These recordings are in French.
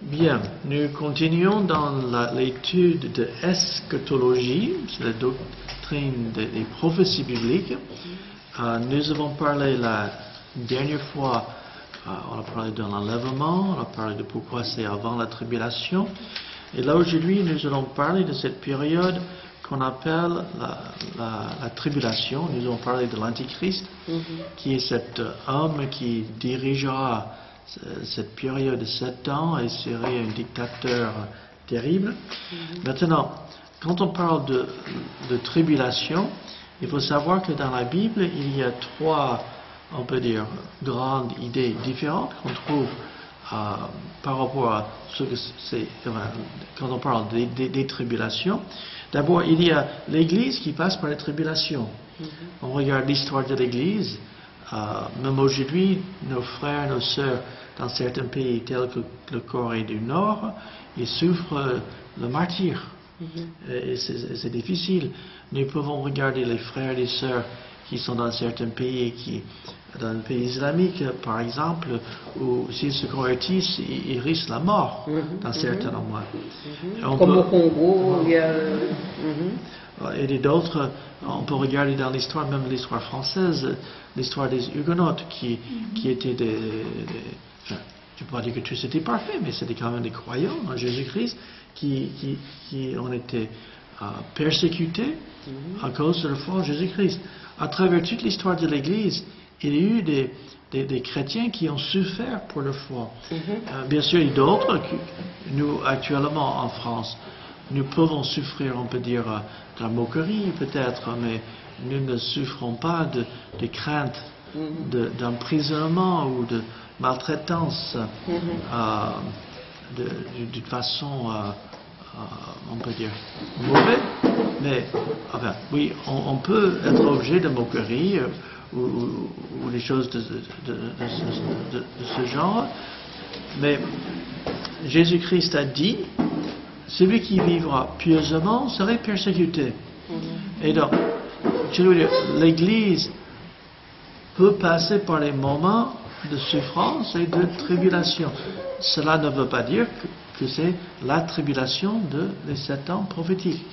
Bien, nous continuons dans l'étude de eschatologie, c'est la doctrine des prophéties bibliques. Nous avons parlé la dernière fois, on a parlé de l'enlèvement, on a parlé de pourquoi c'est avant la tribulation. Et là aujourd'hui, nous allons parler de cette période qu'on appelle la tribulation. Nous allons parler de l'Antichrist, qui est cet homme qui dirigera cette période de 7 ans et serait un dictateur terrible. Maintenant, quand on parle de tribulation, il faut savoir que dans la Bible, il y a 3, on peut dire, grandes idées différentes qu'on trouve par rapport à ce que c'est, quand on parle des tribulations. D'abord, il y a l'Église qui passe par les tribulations. On regarde l'histoire de l'Église. Même aujourd'hui, nos frères, nos sœurs, dans certains pays tels que le Corée du Nord, ils souffrent le martyre. Et c'est difficile. Nous pouvons regarder les frères et les sœurs qui sont dans certains pays, dans le pays islamique, par exemple, où s'ils se convertissent, ils risquent la mort dans certains endroits. Comme au Congo, il y a... Et d'autres, on peut regarder dans l'histoire, même l'histoire française, l'histoire des Huguenots qui étaient enfin, je ne peux pas dire que tout c'était parfait, mais c'était quand même des croyants en Jésus-Christ qui ont été persécutés à cause de la foi en Jésus-Christ. À travers toute l'histoire de l'Église, il y a eu des chrétiens qui ont souffert pour leur foi. Bien sûr, il y a d'autres, nous actuellement en France, nous pouvons souffrir, on peut dire, de la moquerie peut-être, mais nous ne souffrons pas de crainte d'emprisonnement ou de maltraitance d'une façon, on peut dire, mauvaise. Mais, enfin, oui, on peut être objet de moquerie ou des choses de ce genre. Mais Jésus-Christ a dit, celui qui vivra pieusement serait persécuté. Et donc, je veux dire, l'Église peut passer par les moments de souffrance et de tribulation. Cela ne veut pas dire que c'est la tribulation des 7 ans prophétiques.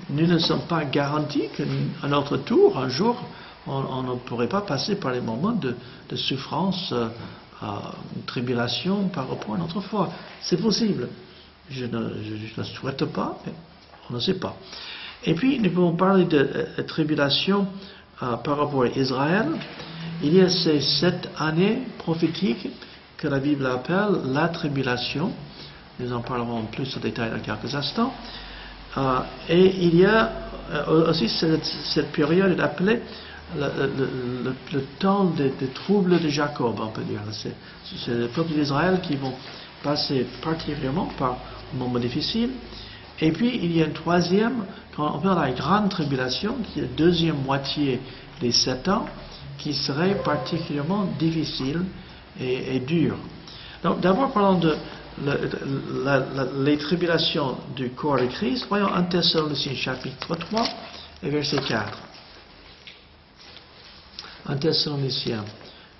Nous ne sommes pas garantis qu'à notre tour, un jour, on ne pourrait pas passer par les moments de souffrance, de tribulation par rapport à notre foi. C'est possible. Je ne souhaite pas, mais on ne sait pas. Et puis, nous pouvons parler de tribulation par rapport à Israël. Il y a ces 7 années prophétiques que la Bible appelle la tribulation. Nous en parlerons plus en détail dans quelques instants. Et il y a aussi cette période appelée le temps des troubles de Jacob, on peut dire. C'est le peuple d'Israël qui vont passer particulièrement par un moment difficile. Et puis, il y a une troisième, qu'on appelle la grande tribulation, qui est la deuxième moitié des 7 ans, qui serait particulièrement difficile et dure. Donc, d'abord, parlons de les tribulations du corps de Christ. Voyons 1 Thessaloniciens chapitre 3 et verset 4. 1 Thessaloniciens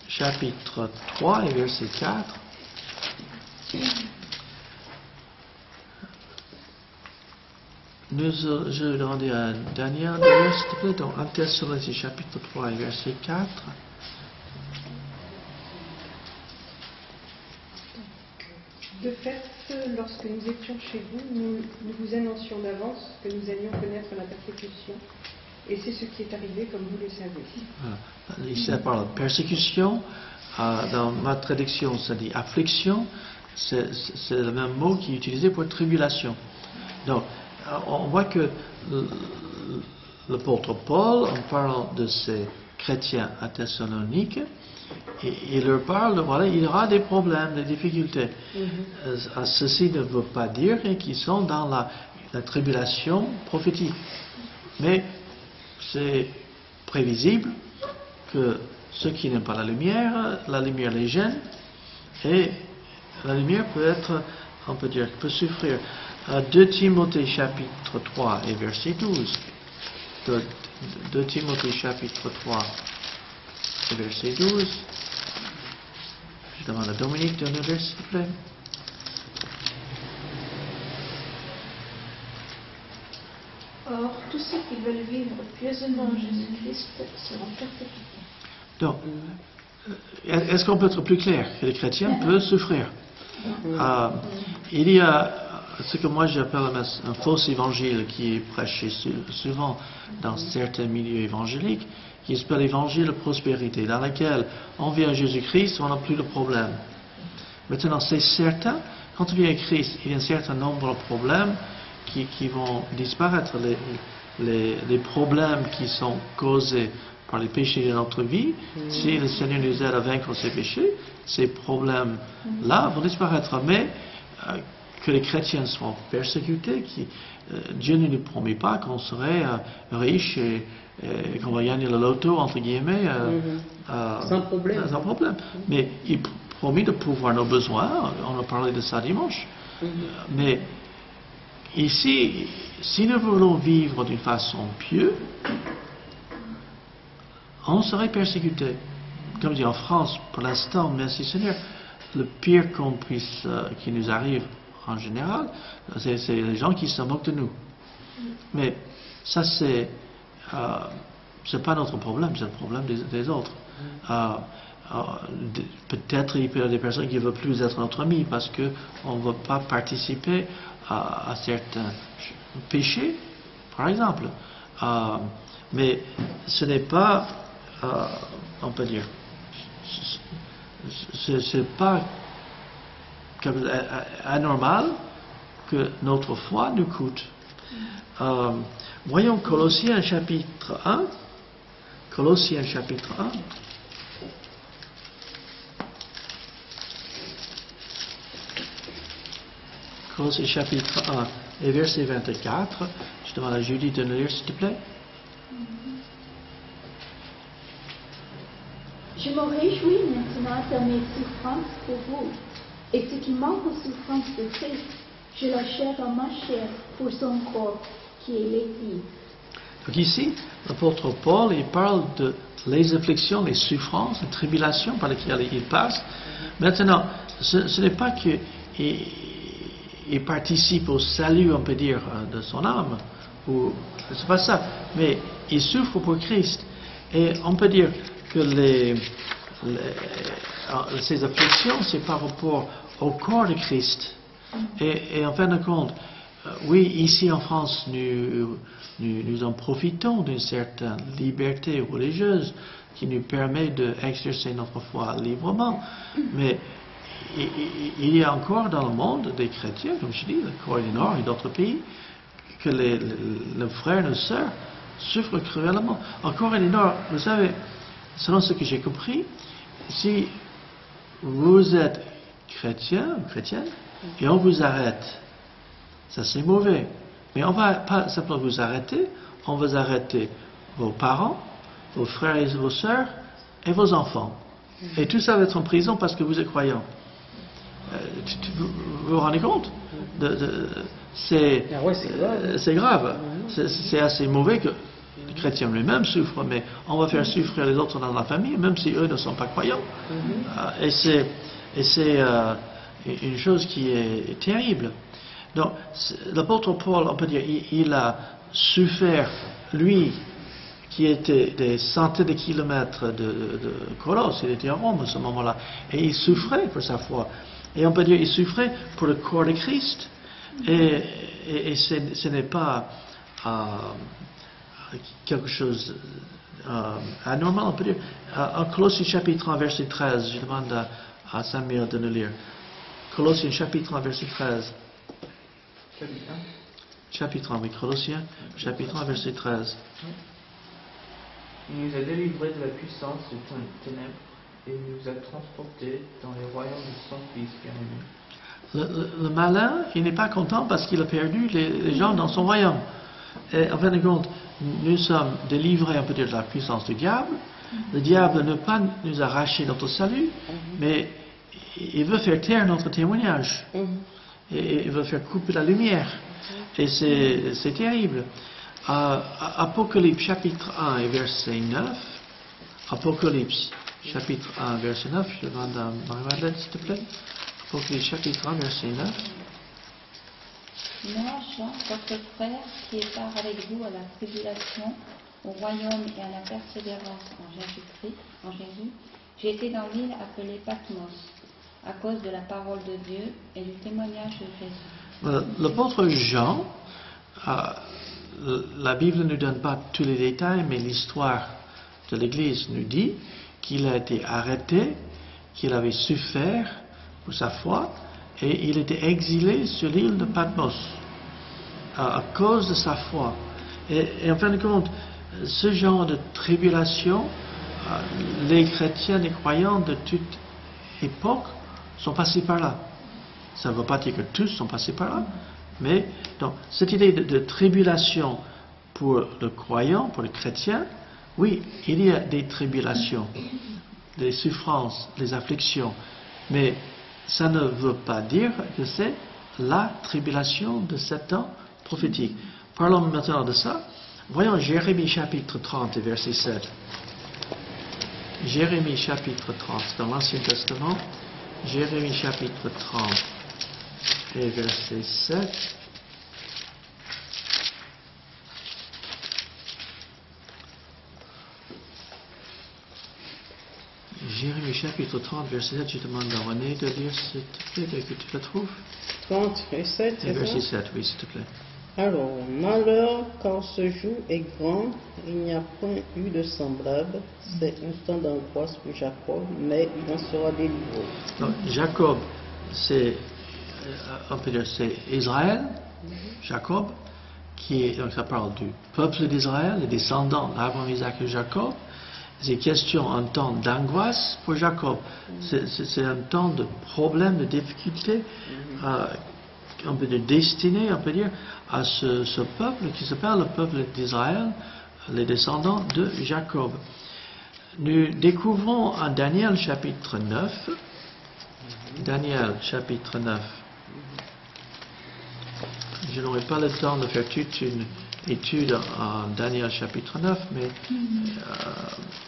chapitre 3 et verset 4. Je vais demander à Daniel de lire, s'il te plaît, donc 1 Thessaloniciens chapitre 3 et verset 4. De fait, lorsque nous étions chez vous, nous vous annoncions d'avance que nous allions connaître la persécution. Et c'est ce qui est arrivé, comme vous le savez. Ici, elle parle de persécution. Dans ma traduction, ça dit affliction. C'est le même mot qui est utilisé pour tribulation. Donc, on voit que l'apôtre Paul, en parlant de ces chrétiens à Thessalonique, il leur parle, voilà, il y aura des problèmes, des difficultés. Ceci ne veut pas dire qu'ils sont dans la tribulation prophétique. Mais c'est prévisible que ceux qui n'aiment pas la lumière les gêne, et la lumière peut être, on peut dire, peut souffrir. 2 Timothée chapitre 3 et verset 12. 2 Timothée chapitre 3 et verset 12. Je demande à Dominique de nous lire, s'il vous plaît. Or, tous ceux qui veulent vivre pieusement en Jésus-Christ seront persécutés. Donc, est-ce qu'on peut être plus clair que les chrétiens peuvent souffrir? Il y a ce que moi j'appelle un faux évangile qui est prêché souvent dans certains milieux évangéliques, qui s'appelle l'évangile de prospérité, dans lequel on vient à Jésus-Christ, on n'a plus de problème. Maintenant, c'est certain, quand on vient à Christ, il y a un certain nombre de problèmes qui vont disparaître. Les problèmes qui sont causés par les péchés de notre vie, si le Seigneur nous aide à vaincre ces péchés, ces problèmes-là vont disparaître. Mais que les chrétiens soient persécutés, Dieu ne nous promet pas qu'on serait riche et qu'on va gagner le loto, entre guillemets, sans problème. Sans problème. Mais il promet de pouvoir nos besoins. On a parlé de ça dimanche. Mais ici, si nous voulons vivre d'une façon pieuse, on serait persécuté. Comme dit en France, pour l'instant, merci Seigneur, le pire qui nous arrive en général, c'est les gens qui se moquent de nous. Mais ça, c'est pas notre problème, c'est le problème des autres. Peut-être il peut y avoir des personnes qui ne veulent plus être notre ami parce qu'on ne veut pas participer à certains péchés, par exemple. Mais ce n'est pas, on peut dire, c'est pas anormal que notre foi nous coûte. Voyons Colossiens chapitre 1. Colossiens chapitre 1. Colossiens chapitre 1 et verset 24. Je demande à Julie de nous lire, s'il te plaît. Je me réjouis maintenant de mes souffrances pour vous, et ce qui manque aux souffrances de Christ, je l'achève en ma chair pour son corps, qui est l'Église. Donc ici, l'apôtre Paul, il parle de les afflictions, les souffrances, les tribulations par lesquelles il passe. Maintenant, ce n'est pas qu'il participe au salut, on peut dire, de son âme, ou c'est pas ça, mais il souffre pour Christ. Et on peut dire que ces afflictions, c'est par rapport au corps de Christ. Et en fin de compte, oui, ici en France, nous en profitons d'une certaine liberté religieuse qui nous permet d'exercer notre foi librement. Mais il y a encore dans le monde des chrétiens, comme je dis, le Corée du Nord et d'autres pays, que nos frères et nos sœurs souffrent cruellement. En Corée du Nord, vous savez, selon ce que j'ai compris, si vous êtes chrétien ou chrétienne et on vous arrête, ça c'est mauvais. Mais on ne va pas simplement vous arrêter, on va arrêter vos parents, vos frères et vos sœurs et vos enfants. Et tout ça va être en prison parce que vous êtes croyant. Vous vous rendez compte? C'est grave. C'est assez mauvais que les chrétiens lui-même souffrent, mais on va faire souffrir les autres dans la famille, même si eux ne sont pas croyants. Et c'est une chose qui est terrible. Donc, l'apôtre Paul, on peut dire, il a souffert, lui, qui était des centaines de kilomètres de Colosse, il était à Rome à ce moment-là, et il souffrait pour sa foi. Et on peut dire, il souffrait pour le corps de Christ. Et ce n'est pas quelque chose anormal, on peut dire. En Colossiens chapitre 1, verset 13, je demande à Samuel de nous lire. Colossiens chapitre 1, verset 13. Chapitre 1, oui, Colossiens, chapitre 1, verset 13. Il nous a délivrés de la puissance des ténèbres et nous a transportés dans les royaumes de son Fils bien-aimé. Le malin, il n'est pas content parce qu'il a perdu les gens dans son royaume. Et en fin de compte, nous sommes délivrés, on peut dire, de la puissance du diable. Le diable ne veut pas nous arracher notre salut, mais il veut faire taire notre témoignage. Et il veut faire couper la lumière. Et c'est terrible. Apocalypse chapitre 1 et verset 9. Apocalypse chapitre 1, verset 9. Je demande à Marie-Madeleine, s'il te plaît. Apocalypse, chapitre 1, verset 9. Moi, Jean, votre frère, qui est part avec vous à la tribulation, au royaume et à la persévérance en Jésus, j'ai été dans l'île appelée Patmos, à cause de la parole de Dieu et du témoignage de Jésus. L'apôtre Jean, la Bible ne nous donne pas tous les détails, mais l'histoire de l'Église nous dit qu'il a été arrêté, qu'il avait souffert pour sa foi, et il était exilé sur l'île de Patmos à cause de sa foi. Et en fin de compte, ce genre de tribulation, les chrétiens, les croyants de toute époque sont passés par là. Ça ne veut pas dire que tous sont passés par là, mais donc, cette idée de tribulation pour le croyant, pour le chrétien, oui, il y a des tribulations, des souffrances, des afflictions, mais ça ne veut pas dire que c'est la tribulation de 7 ans prophétique. Parlons maintenant de ça. Voyons Jérémie chapitre 30 et verset 7. Jérémie chapitre 30, dans l'Ancien Testament. Jérémie chapitre 30 et verset 7. Jérémie chapitre 30, verset 7, je demande à René de lire, s'il te plaît, dès que tu la trouves. 30 et 7, Et verset 7, oui, s'il te plaît. Alors, malheur, car ce jour est grand, il n'y a point eu de semblable, c'est un temps d'angoisse pour Jacob, mais il en sera délivré. Donc, Jacob, c'est, on peut dire, c'est Israël, Jacob, qui est, donc ça parle du peuple d'Israël, les descendants d'Abraham, Isaac et Jacob. C'est question un temps d'angoisse pour Jacob. C'est un temps de problème, de difficulté, un peu de destinée, on peut dire, à ce peuple qui s'appelle le peuple d'Israël, les descendants de Jacob. Nous découvrons en Daniel chapitre 9, Daniel chapitre 9. Je n'aurai pas le temps de faire toute une étude en Daniel chapitre 9, mais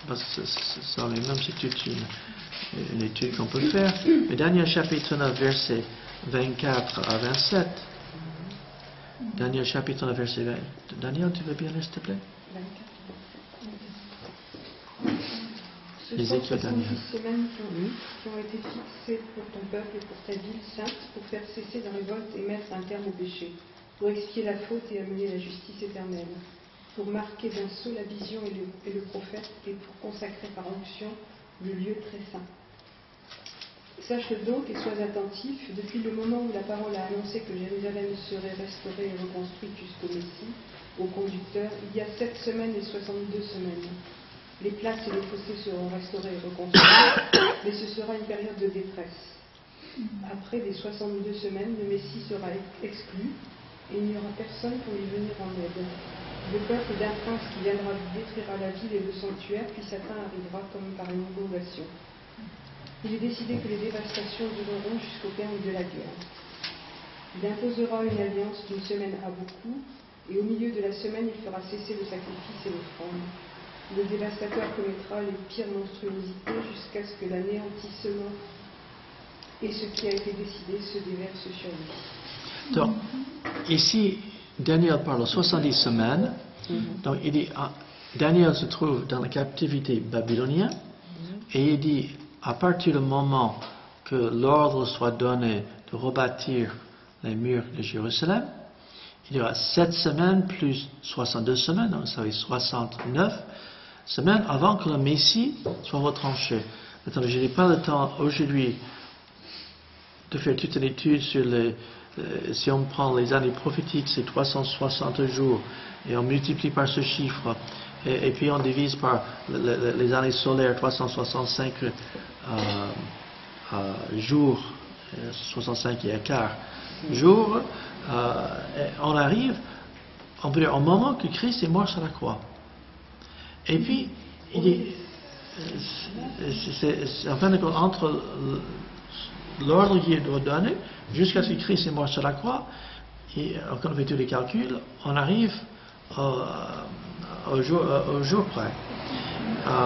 parce que ça, même c'est toute une étude qu'on peut faire. Mais Daniel chapitre 9, verset 24 à 27. Daniel chapitre 9, verset 20. Daniel, tu veux bien, s'il te plaît? Ce sont 70 semaines qui ont été fixées pour ton peuple et pour ta ville sainte, pour faire cesser la révolte et mettre un terme au péché, pour expier la faute et amener la justice éternelle, pour marquer d'un sceau la vision et le prophète, et pour consacrer par onction le lieu très saint. Sache donc et sois attentif, depuis le moment où la parole a annoncé que Jérusalem serait restaurée et reconstruite jusqu'au Messie, au conducteur, il y a 7 semaines et 62 semaines. Les places et les fossés seront restaurés et reconstruits, mais ce sera une période de détresse. Après les 62 semaines, le Messie sera exclu, et il n'y aura personne pour lui venir en aide. Le peuple d'un prince qui viendra détruira la ville et le sanctuaire, puis Satan arrivera comme par une inondation. Il est décidé que les dévastations dureront jusqu'au terme de la guerre. Il imposera une alliance d'une semaine à beaucoup, et au milieu de la semaine, il fera cesser le sacrifice et l'offrande. Le dévastateur commettra les pires monstruosités jusqu'à ce que l'anéantissement et ce qui a été décidé se déverse sur lui. Donc, ici, Daniel parle de 70 semaines. Donc, il dit, Daniel se trouve dans la captivité babylonienne, et il dit, à partir du moment que l'ordre soit donné de rebâtir les murs de Jérusalem, il y aura 7 semaines plus 62 semaines, donc ça fait 69 semaines avant que le Messie soit retranché. Maintenant, je n'ai pas le temps aujourd'hui de faire toute une étude sur si on prend les années prophétiques, c'est 360 jours, et on multiplie par ce chiffre, et puis on divise par les années solaires, 365 jours, 65 et quart jours, on arrive, on peut dire, au moment que Christ est mort sur la croix. Et puis, il dit, c'est en fin de compte, entre l'ordre qui est donné, jusqu'à ce que Christ est mort sur la croix, et quand on fait tous les calculs, on arrive au jour près.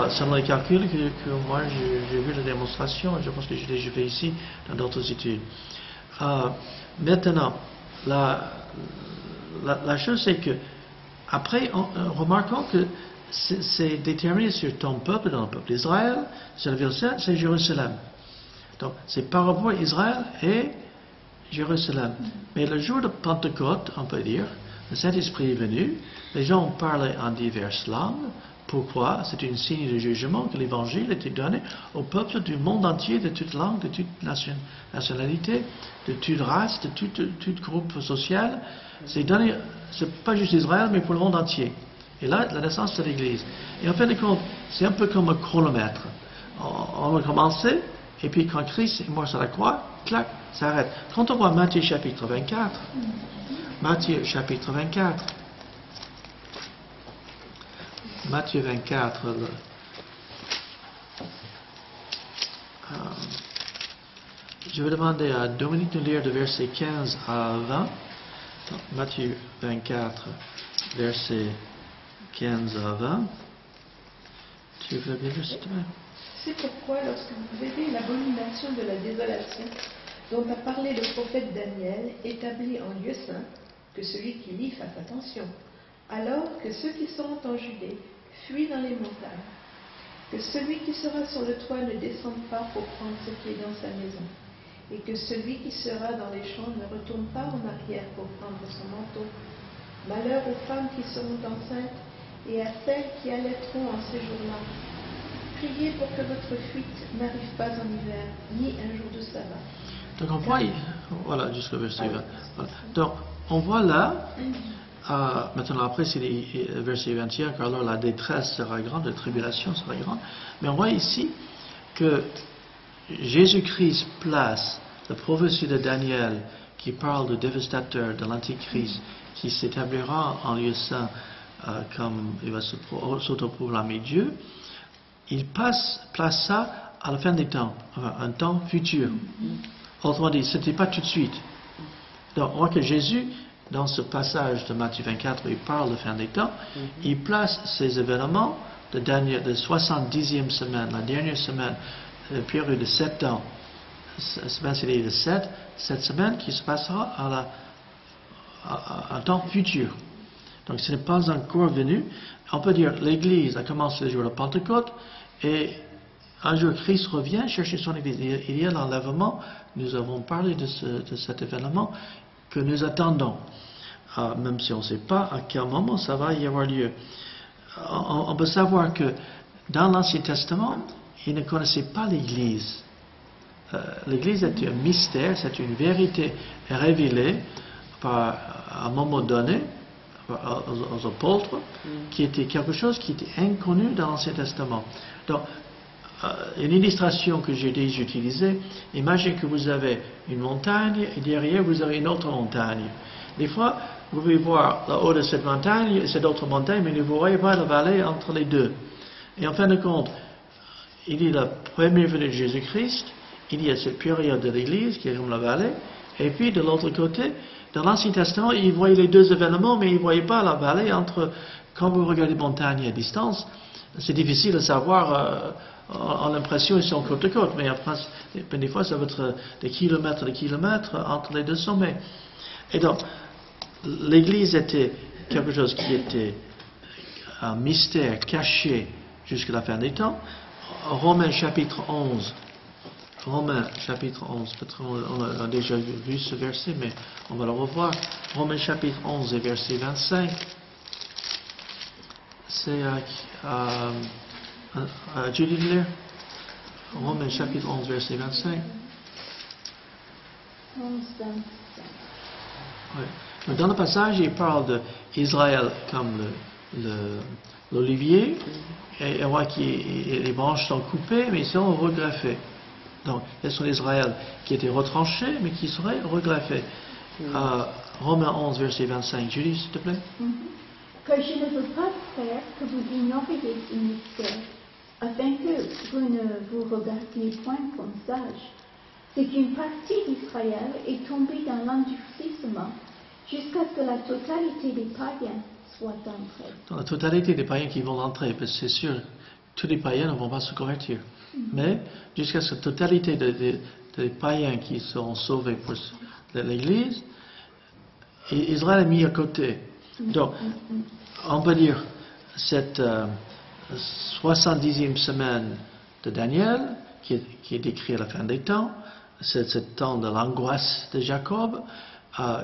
selon les calculs que moi j'ai vu la démonstration, je pense que j'ai déjà fait ici dans d'autres études. Maintenant, la chose c'est que, après, remarquons que c'est déterminé sur ton peuple, dans le peuple d'Israël, c'est la ville sainte, c'est Jérusalem. Donc, c'est par rapport à Israël et Jérusalem. Mais le jour de Pentecôte, on peut dire, le Saint-Esprit est venu, les gens ont parlé en diverses langues. Pourquoi? C'est un signe de jugement que l'Évangile était donné au peuple du monde entier, de toute langue, de toute nationalité, de toute race, de tout groupe social. C'est donné, c'est pas juste Israël, mais pour le monde entier. Et là, la naissance de l'Église. Et en fin de compte, c'est un peu comme un chronomètre. On va commencer, et puis quand Christ est mort sur la croix, clac, ça arrête. Quand on voit Matthieu chapitre 24, Matthieu chapitre 24, Matthieu 24, je vais demander à Dominique de lire de verset 15 à 20. Donc, Matthieu 24, verset 15 à 20. Tu veux bien lire, s'il te plaît? C'est pourquoi, lorsque vous verrez l'abomination de la désolation dont a parlé le prophète Daniel, établie en lieu saint, que celui qui lit fasse attention. Alors que ceux qui seront en Judée fuient dans les montagnes, que celui qui sera sur le toit ne descende pas pour prendre ce qui est dans sa maison, et que celui qui sera dans les champs ne retourne pas en arrière pour prendre son manteau. Malheur aux femmes qui seront enceintes et à celles qui allaiteront en ces jours-là. Priez pour que votre fuite n'arrive pas en hiver, ni un jour de sabbat. Donc on voit, voilà, jusqu'au verset 20. Voilà. Donc on voit là, maintenant après c'est le verset 21, car alors la détresse sera grande, la tribulation sera grande. Mais on voit ici que Jésus-Christ place la prophétie de Daniel qui parle de dévastateur de l'Antichrist qui s'établira en lieu saint comme il va s'autoproclamer Dieu. Il place ça à la fin des temps, un temps futur. Autrement dit, ce n'était pas tout de suite. Donc, on voit que Jésus, dans ce passage de Matthieu 24, où il parle de fin des temps, il place ces événements de 70e semaine, la dernière semaine, la période de 7 ans, semaine c'est de 7 semaines qui se passera à un temps futur. Donc, ce n'est pas encore venu. On peut dire l'Église a commencé le jour de Pentecôte et un jour Christ revient chercher son Église. Il y a l'enlèvement. Nous avons parlé de cet événement que nous attendons. Même si on ne sait pas à quel moment ça va y avoir lieu. On peut savoir que dans l'Ancien Testament, ils ne connaissaient pas l'Église. L'Église est un mystère, c'est une vérité révélée par un moment donné aux apôtres, qui était quelque chose qui était inconnu dans l'Ancien Testament. Donc, une illustration que j'ai déjà utilisée, imaginez que vous avez une montagne et derrière vous avez une autre montagne. Des fois, vous pouvez voir le haut de cette montagne et cette autre montagne, mais vous ne voyez pas la vallée entre les deux. Et en fin de compte, il y a la première venue de Jésus-Christ, il y a cette période de l'Église qui est comme la vallée, et puis de l'autre côté, dans l'Ancien Testament, ils voyaient les deux événements, mais ils ne voyaient pas la vallée entre, quand vous regardez les montagnes à distance, c'est difficile de savoir, on a l'impression qu'ils sont côte à côte, mais après, des fois, ça va être des kilomètres entre les deux sommets. Et donc, l'Église était quelque chose qui était un mystère caché jusqu'à la fin des temps. Romains chapitre 11. Romains chapitre 11, peut-être on a déjà vu ce verset, mais on va le revoir. Romains chapitre 11 et verset 25. C'est Julie de lire. Romains chapitre 11, verset 25. 11, 25. Oui. Dans le passage, il parle d'Israël comme l'olivier, et on voit que les branches sont coupées, mais ils sont regreffées. Donc, elles sont Israël qui étaient retranchés, mais qui seraient regreffés. Romains 11, verset 25. Julie, s'il te plaît. Car je ne veux pas, frère, que vous ignoriez ce mystère, afin que vous ne vous regardiez point comme sages. C'est qu'une partie d'Israël est tombée dans l'endurcissement, jusqu'à ce que la totalité des païens soit entrée. Dans la totalité des païens qui vont entrer, parce que c'est sûr tous les païens ne vont pas se convertir. Mais jusqu'à ce que la totalité des païens qui seront sauvés pour l'Église, Israël est mis à côté. Donc, on peut dire cette 70e semaine de Daniel, qui est décrit à la fin des temps, c'est ce temps de l'angoisse de Jacob,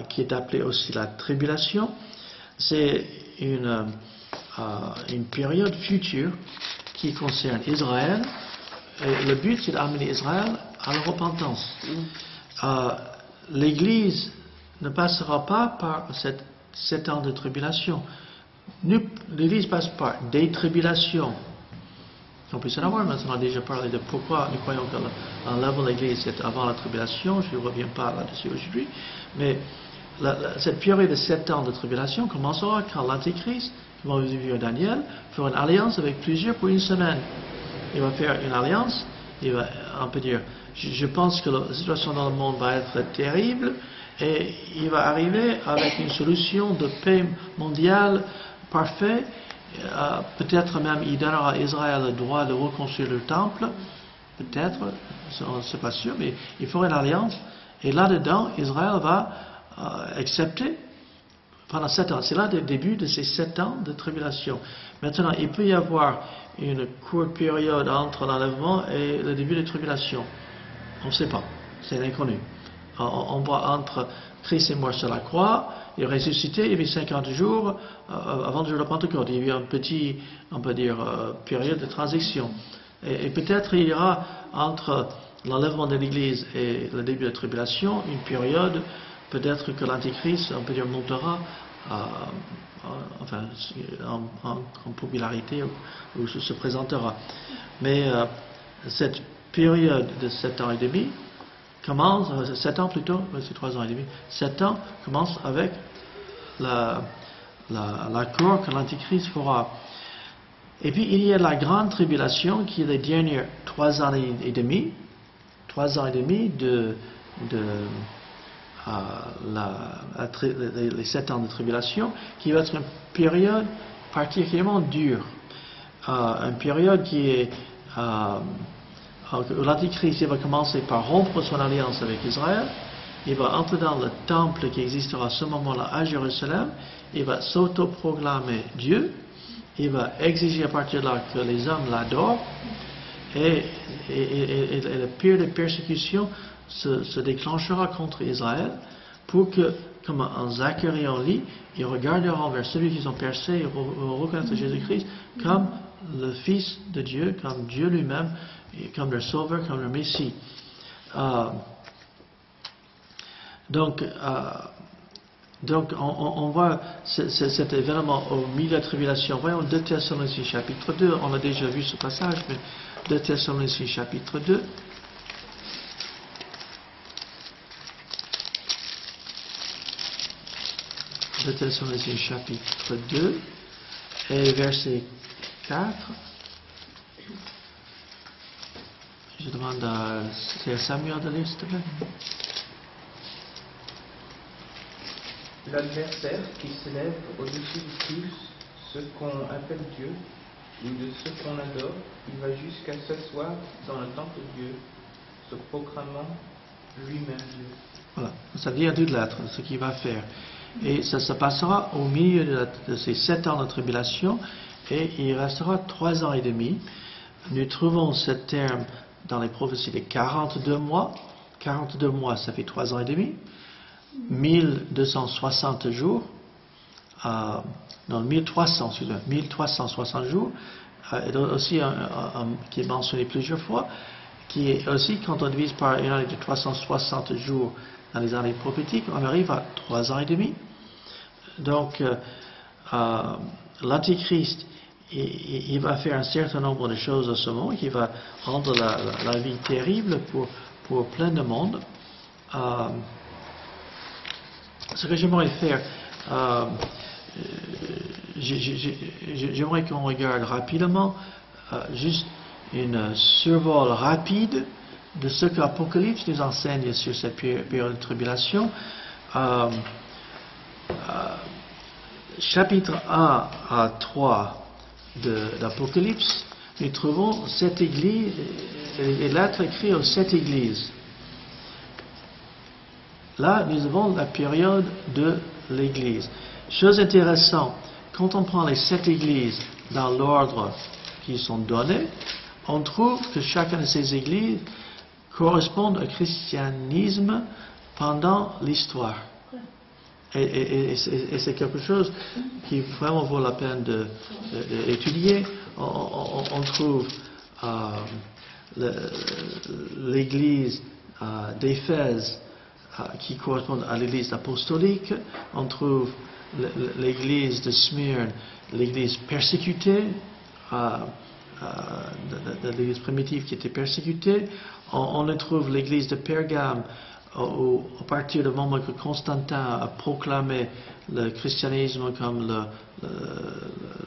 qui est appelé aussi la tribulation. C'est une période future qui concerne Israël. Et le but, c'est d'amener Israël à la repentance. L'Église ne passera pas par 7 ans de tribulation. L'Église passe par des tribulations. On peut savoir, maintenant, on a déjà parlé de pourquoi nous croyons qu'enlèvement de l'Église, c'est avant la tribulation. Je ne reviens pas là-dessus aujourd'hui. Mais cette période de 7 ans de tribulation commencera quand l'Antéchrist, comme on l'a vu à Daniel, fera une alliance avec plusieurs pour une semaine. Il va faire une alliance, on peut dire, je pense que la situation dans le monde va être terrible, et il va arriver avec une solution de paix mondiale parfaite. Peut-être même il donnera à Israël le droit de reconstruire le temple, peut-être, on ne sait pas sûr, mais il fera une alliance, et là-dedans, Israël va accepter pendant 7 ans. C'est là le début de ces 7 ans de tribulation. Maintenant, il peut y avoir une courte période entre l'enlèvement et le début des tribulations. On ne sait pas, c'est l'inconnu. On voit entre Christ est mort sur la croix, il est ressuscité, il y avait 50 jours avant le jour de Pentecôte. Il y a eu un petit, on peut dire, période de transition. Et peut-être il y aura entre l'enlèvement de l'Église et le début de la tribulation une période, peut-être que l'Antéchrist, on peut dire, montera en popularité où se présentera. Mais cette période de 7 ans et demi commence, 7 ans plutôt, c'est 3 ans et demi, 7 ans commence avec l'accord que l'Antéchrist fera. Et puis il y a la grande tribulation qui est les dernières 3 ans et demi, 3 ans et demi les 7 ans de tribulation, qui va être une période particulièrement dure. Une période qui est l'Antichrist va commencer par rompre son alliance avec Israël, il va entrer dans le temple qui existera à ce moment-là à Jérusalem, il va s'autoproclamer Dieu, il va exiger à partir de là que les hommes l'adorent, et le pire des persécutions se déclenchera contre Israël pour que, comme en Zacharie on lit, ils regarderont vers celui qu'ils ont percé et reconnaître Jésus-Christ comme le Fils de Dieu, comme Dieu lui-même, comme le Sauveur, comme le Messie. Donc on voit cet événement au milieu de la tribulation. Voyons 2 Thessaloniciens chapitre 2, on a déjà vu ce passage, mais 2 Thessaloniciens chapitre 2. 2 Thessaloniciens chapitre 2 et verset 4. Je demande à Samuel de lire, s'il te plaît. L'adversaire qui s'élève au-dessus de tous ce qu'on appelle Dieu ou de ce qu'on adore, il va jusqu'à s'asseoir dans le temple de Dieu, se proclamant lui-même Dieu. Voilà, ça vient d'une lettre, ce qu'il va faire. Et ça se passera au milieu de ces 7 ans de tribulation, et il restera 3 ans et demi. Nous trouvons ce terme dans les prophéties de 42 mois. 42 mois, ça fait 3 ans et demi. 1260 jours, non, 1360 jours, et aussi qui est mentionné plusieurs fois, qui est aussi, quand on divise par une année de 360 jours dans les années prophétiques, on arrive à 3 ans et demi. Donc, l'Antichrist, il va faire un certain nombre de choses à ce moment, qui va rendre la vie terrible pour plein de monde. Ce que j'aimerais faire, j'aimerais qu'on regarde rapidement juste une survol rapide de ce que l'Apocalypse nous enseigne sur cette période de tribulation. Chapitre 1 à 3 d'Apocalypse nous trouvons cette église, et lettres écrites aux 7 églises. Là, nous avons la période de l'église. Chose intéressante, quand on prend les 7 églises dans l'ordre qui sont donnés, on trouve que chacune de ces églises correspond au christianisme pendant l'histoire. Et c'est quelque chose qui vraiment vaut la peine d'étudier. On trouve l'église d'Éphèse qui correspond à l'église apostolique. On trouve l'église de Smyrne, l'église persécutée, de l'église primitive qui était persécutée. On trouve l'église de Pergame, à partir du moment que Constantin a proclamé le christianisme comme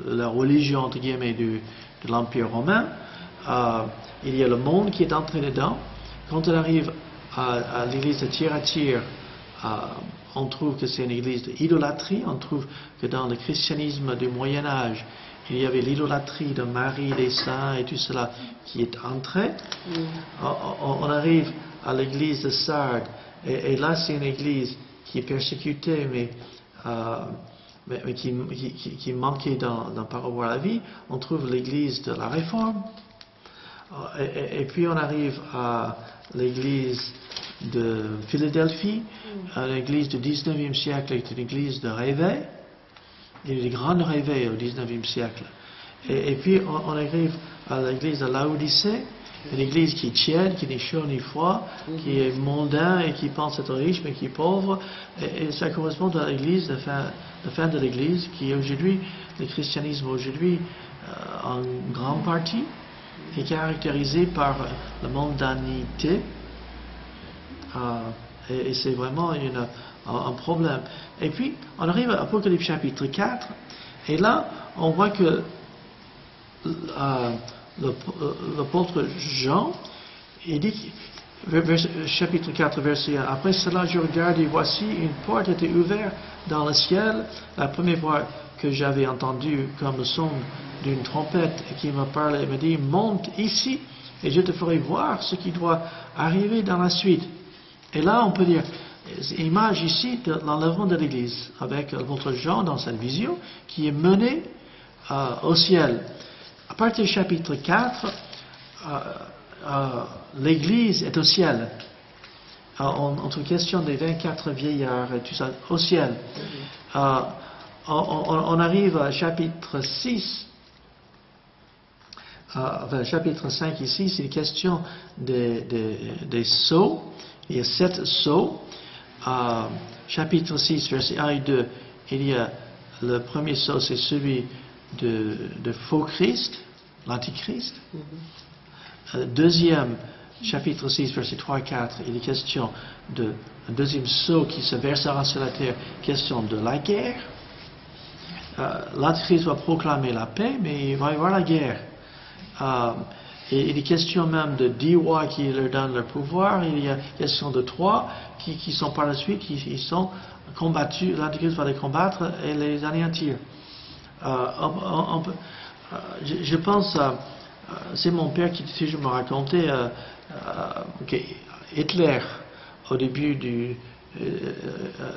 la religion entre guillemets de l'Empire romain. Il y a le monde qui est entré dedans. Quand on arrive à l'église de Thyatire, on trouve que c'est une église d'idolâtrie. On trouve que dans le christianisme du Moyen-Âge, il y avait l'idolâtrie de Marie, des saints et tout cela qui est entré. On arrive à l'église de Sardes, et là c'est une église qui est persécutée, mais qui manquait par rapport à la vie. On trouve l'église de la Réforme, et puis on arrive à l'église de Philadelphie, l'église du 19e siècle est une église de réveil. Il y a eu des grands réveils au 19e siècle. Et puis on arrive à l'église de Laodicée, une église qui est tiède, qui n'est chaud ni froid, qui est mondain et qui pense être riche mais qui est pauvre. Et ça correspond à l'église, la fin de l'église, qui est aujourd'hui, le christianisme aujourd'hui, en grande partie, est caractérisé par la mondanité. Et c'est vraiment un problème. Et puis, on arrive à Apocalypse chapitre 4, et là, on voit que l'apôtre Jean, il dit, chapitre 4, verset 1, après cela, je regarde et voici une porte était ouverte dans le ciel. La première fois que j'avais entendu comme le son d'une trompette qui m'a parlé, il m'a dit, monte ici et je te ferai voir ce qui doit arriver dans la suite. Et là, on peut dire, image ici de l'enlèvement de l'Église, avec l'apôtre Jean dans cette vision, qui est mené au ciel. À partir du chapitre 4, l'Église est au ciel. Entre question des 24 vieillards et tout ça, au ciel. On arrive à chapitre 6, chapitre 5 ici, c'est une question des sceaux. Il y a 7 sceaux. Chapitre 6, versets 1 et 2, il y a le premier sceau, c'est celui de faux Christ, l'Antichrist. Deuxième, chapitre 6, versets 3 et 4, il est question d'un deuxième sceau qui se versera sur la terre, question de la guerre. L'Antichrist va proclamer la paix, mais il va y avoir la guerre. Et il est question même de 10 rois qui leur donnent leur pouvoir. Il y a question de 3 qui sont par la suite, ils sont combattus. L'Antichrist va les combattre et les anéantir. Je pense, c'est mon père qui toujours me racontait que Hitler, au début de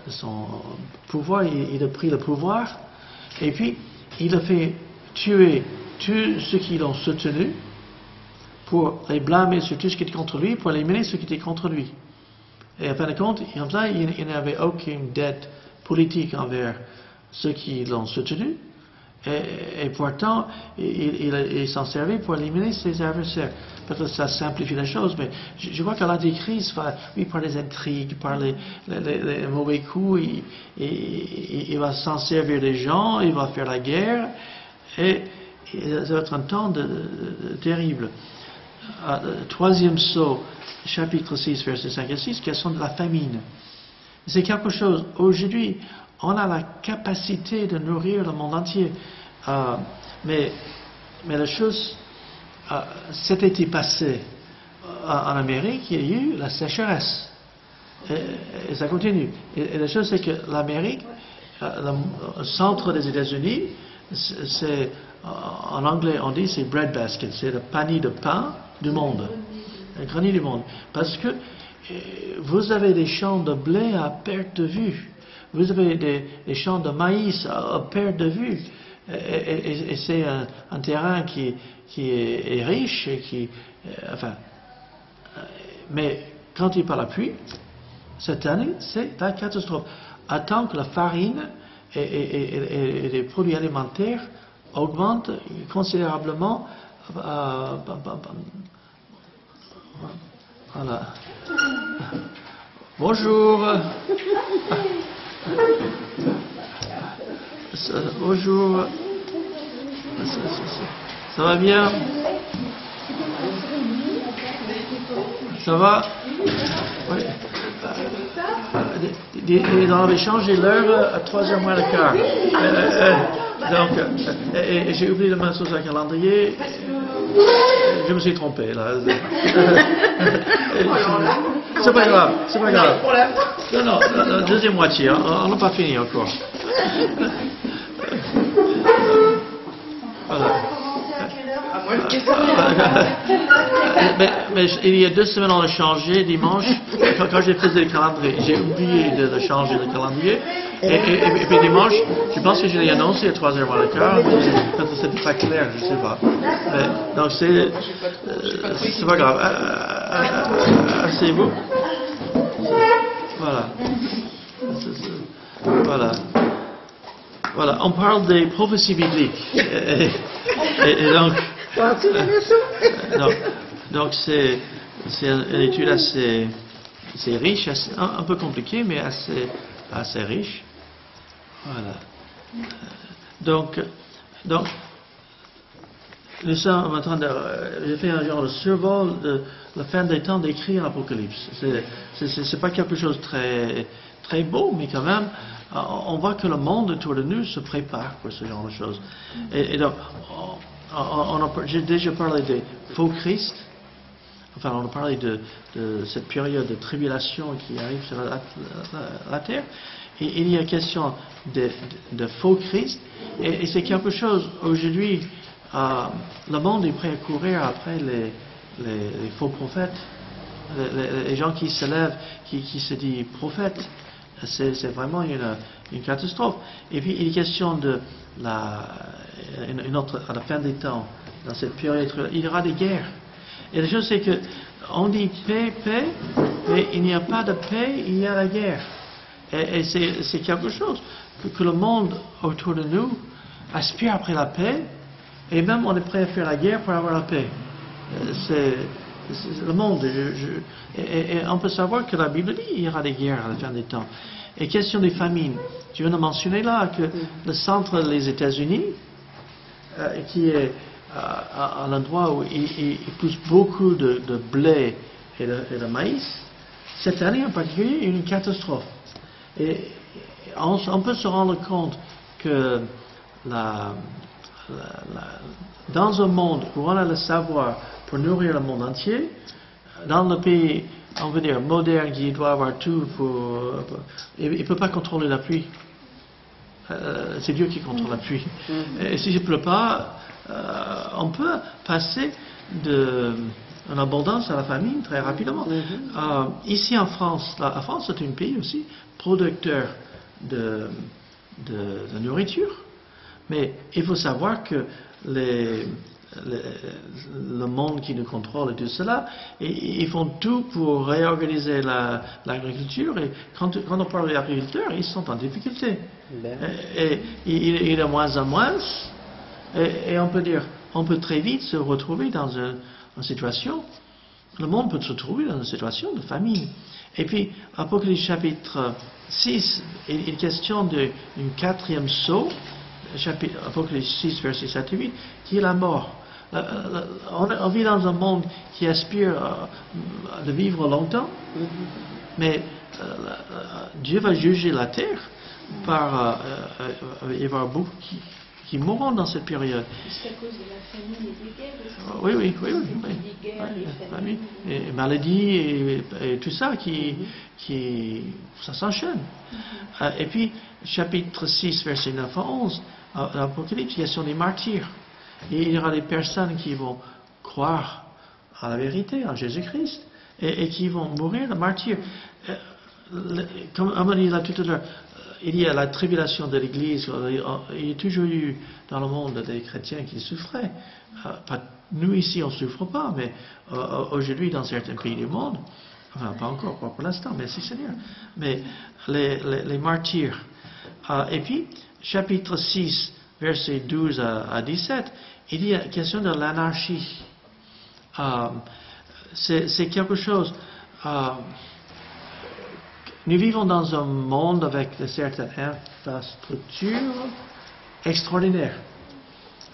son pouvoir, il a pris le pouvoir et puis il a fait tuer tous ceux qui l'ont soutenu, pour les blâmer sur tout ce qui était contre lui, pour éliminer ceux qui étaient contre lui. Et en fin de compte, il n'avait aucune dette politique envers ceux qui l'ont soutenu, et pourtant, il s'en servait pour éliminer ses adversaires. Peut-être que ça simplifie la chose, mais je vois que l'Antichrist va, oui, par les intrigues, par les mauvais coups, il va s'en servir des gens, il va faire la guerre, et ça va être un temps terrible. Troisième sceau, chapitre 6, versets 5 et 6, question de la famine. C'est quelque chose, aujourd'hui, on a la capacité de nourrir le monde entier. Mais la chose, cet été passé, en Amérique, il y a eu la sécheresse. Et ça continue. Et la chose, c'est que l'Amérique, le centre des États-Unis, c'est en anglais on dit c'est bread basket, c'est le panier de pain du monde, le grenier du monde. Parce que vous avez des champs de blé à perte de vue, vous avez des champs de maïs à perte de vue, et c'est un terrain qui est riche, et mais quand il n'y a pas la pluie, cette année, c'est la catastrophe. Attends que la farine et les produits alimentaires augmentent considérablement. Voilà. Bonjour. Bonjour. Ça va bien? Ça va? Oui. Ils avaient changé l'heure à 3h moins le quart. Donc, j'ai oublié de mettre sur un calendrier. Je me suis trompé là. C'est pas grave, c'est pas grave. Non, la deuxième moitié, on n'a pas fini encore. Voilà. Mais il y a 2 semaines, on a changé dimanche. Quand j'ai fait le calendrier, j'ai oublié de changer le calendrier. Et puis dimanche, je pense que je l'ai annoncé à 3h moins le quart. Peut-être c'était pas clair, je sais pas. Donc c'est pas grave. Asseyez-vous. Voilà. Voilà. Voilà. On parle des prophéties bibliques. Et donc c'est une étude assez riche, un peu compliquée, mais assez riche. Voilà. Donc nous sommes en train de j'ai fait un genre de survol de la fin des temps d'écrire l'Apocalypse. C'est pas quelque chose de très beau, mais quand même, on voit que le monde autour de nous se prépare pour ce genre de choses. Et donc, j'ai déjà parlé des faux Christ. Enfin, on a parlé de cette période de tribulation qui arrive sur la terre. Et il y a question de faux Christ. Et c'est quelque chose, aujourd'hui, le monde est prêt à courir après les faux prophètes. Les gens qui se lèvent, qui se disent prophètes. C'est vraiment une catastrophe. Et puis, il est question de à la fin des temps, dans cette période, il y aura des guerres. Et la chose, c'est que on dit paix, mais il n'y a pas de paix, il y a la guerre. Et c'est quelque chose que le monde autour de nous aspire après la paix, et même on est prêt à faire la guerre pour avoir la paix. C'est le monde. Et on peut savoir que la Bible dit qu'il y aura des guerres à la fin des temps. Et question des famines, tu viens de mentionner là que le centre des États-Unis, qui est à l'endroit où il pousse beaucoup de blé et de maïs, cette année en particulier, il y a eu une catastrophe. Et on peut se rendre compte que dans un monde où on a le savoir pour nourrir le monde entier, dans le pays, on veut dire, moderne, qui doit avoir tout il ne peut pas contrôler la pluie. C'est Dieu qui contrôle la pluie. Et si il ne pleut pas, on peut passer d'une abondance à la famine très rapidement. Ici en France, la France est un pays aussi producteur de nourriture. Mais il faut savoir que le monde qui nous contrôle et tout cela, ils font tout pour réorganiser l'agriculture. Et quand on parle d'agriculteurs, ils sont en difficulté. Et il y a de moins en moins. Et on peut dire, on peut très vite se retrouver dans une situation, le monde peut se trouver dans une situation de famine. Et puis, Apocalypse chapitre 6, il est question d'une 4e sceau, Apocalypse 6, verset 7 et 8, qui est la mort. On vit dans un monde qui aspire de vivre longtemps, mais Dieu va juger la terre par il va y avoir beaucoup qui mourront dans cette période. C'est à cause de la famine et des guerres aussi. Oui. Les guerres, les famines. Et maladies et tout ça ça s'enchaîne. Et puis, chapitre 6, verset 9 à 11, l'Apocalypse, il y a sur les martyrs. Et il y aura des personnes qui vont croire à la vérité, en Jésus-Christ, et qui vont mourir de martyrs. Comme on dit là tout à l'heure, il y a la tribulation de l'Église. Il y a toujours eu dans le monde des chrétiens qui souffraient. Nous ici, on ne souffre pas, mais aujourd'hui, dans certains pays du monde, enfin pas encore, pas pour l'instant, merci Seigneur, mais les martyrs. Et puis, chapitre 6, versets 12 à 17, il y a question de l'anarchie. C'est quelque chose... nous vivons dans un monde avec certaines infrastructures extraordinaires.